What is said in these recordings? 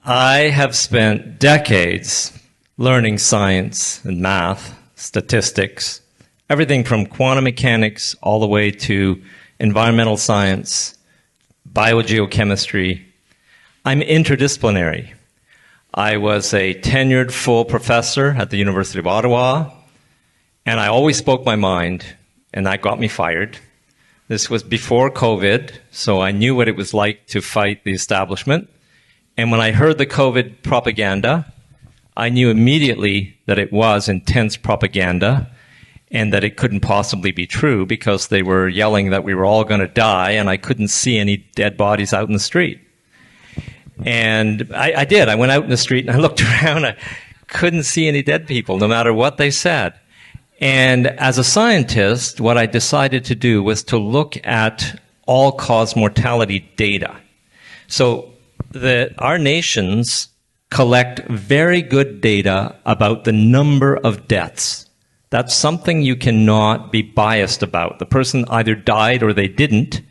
I have spent decades learning science and math, statistics, everything from quantum mechanics all the way to environmental science, biogeochemistry. I'm interdisciplinary. I was a tenured full professor at the University of Ottawa, and I always spoke my mind, and that got me fired. This was before COVID, so I knew what it was like to fight the establishment. And when I heard the COVID propaganda, I knew immediately that it was intense propaganda and that it couldn't possibly be true because they were yelling that we were all going to die and I couldn't see any dead bodies out in the street. And I did. I went out in the street and I looked around. I couldn't see any dead people, no matter what they said. And as a scientist, what I decided to do was to look at all-cause mortality data. So our nations collect very good data about the number of deaths. That's something you cannot be biased about. The person either died or they didn't.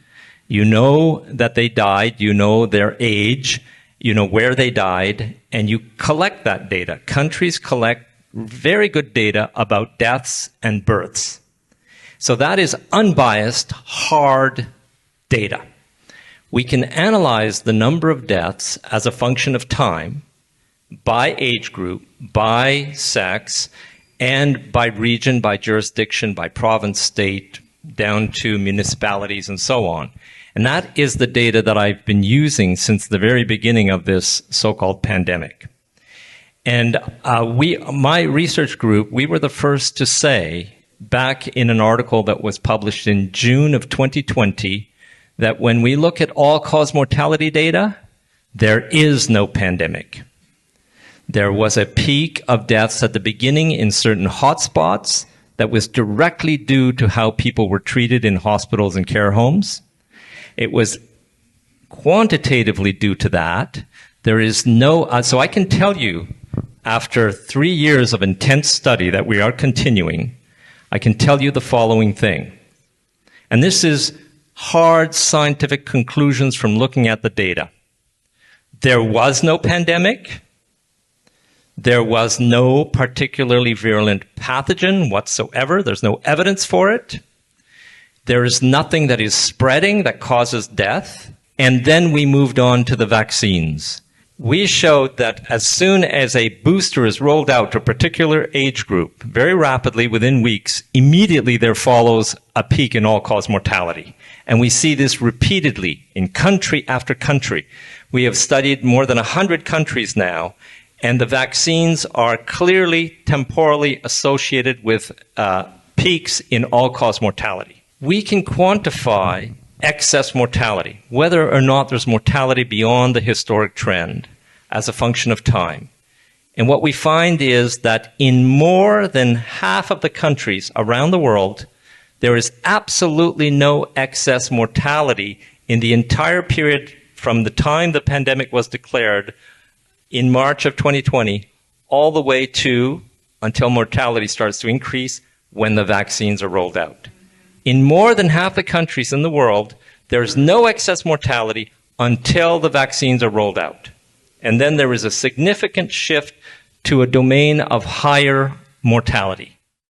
You know that they died, you know their age, you know where they died, and you collect that data. Countries collect very good data about deaths and births. So that is unbiased, hard data. We can analyze the number of deaths as a function of time, by age group, by sex, and by region, by jurisdiction, by province, state, down to municipalities and so on. And that is the data that I've been using since the very beginning of this so-called pandemic. And my research group, we were the first to say, back in an article that was published in June of 2020, that when we look at all-cause mortality data, there is no pandemic. There was a peak of deaths at the beginning in certain hotspots that was directly due to how people were treated in hospitals and care homes. It was quantitatively due to that. There is no, so I can tell you, after 3 years of intense study that we are continuing, I can tell you the following thing. And this is hard scientific conclusions from looking at the data. There was no pandemic. There was no particularly virulent pathogen whatsoever. There's no evidence for it. There is nothing that is spreading that causes death. And then we moved on to the vaccines. We showed that as soon as a booster is rolled out to a particular age group, very rapidly, within weeks, immediately there follows a peak in all-cause mortality. And we see this repeatedly in country after country. We have studied more than 100 countries now, and the vaccines are clearly temporally associated with peaks in all-cause mortality. We can quantify excess mortality, whether or not there's mortality beyond the historic trend as a function of time. And what we find is that in more than half of the countries around the world, there is absolutely no excess mortality in the entire period from the time the pandemic was declared in March of 2020 all the way to until mortality starts to increase when the vaccines are rolled out. In more than half the countries in the world, there is no excess mortality until the vaccines are rolled out. And then there is a significant shift to a domain of higher mortality.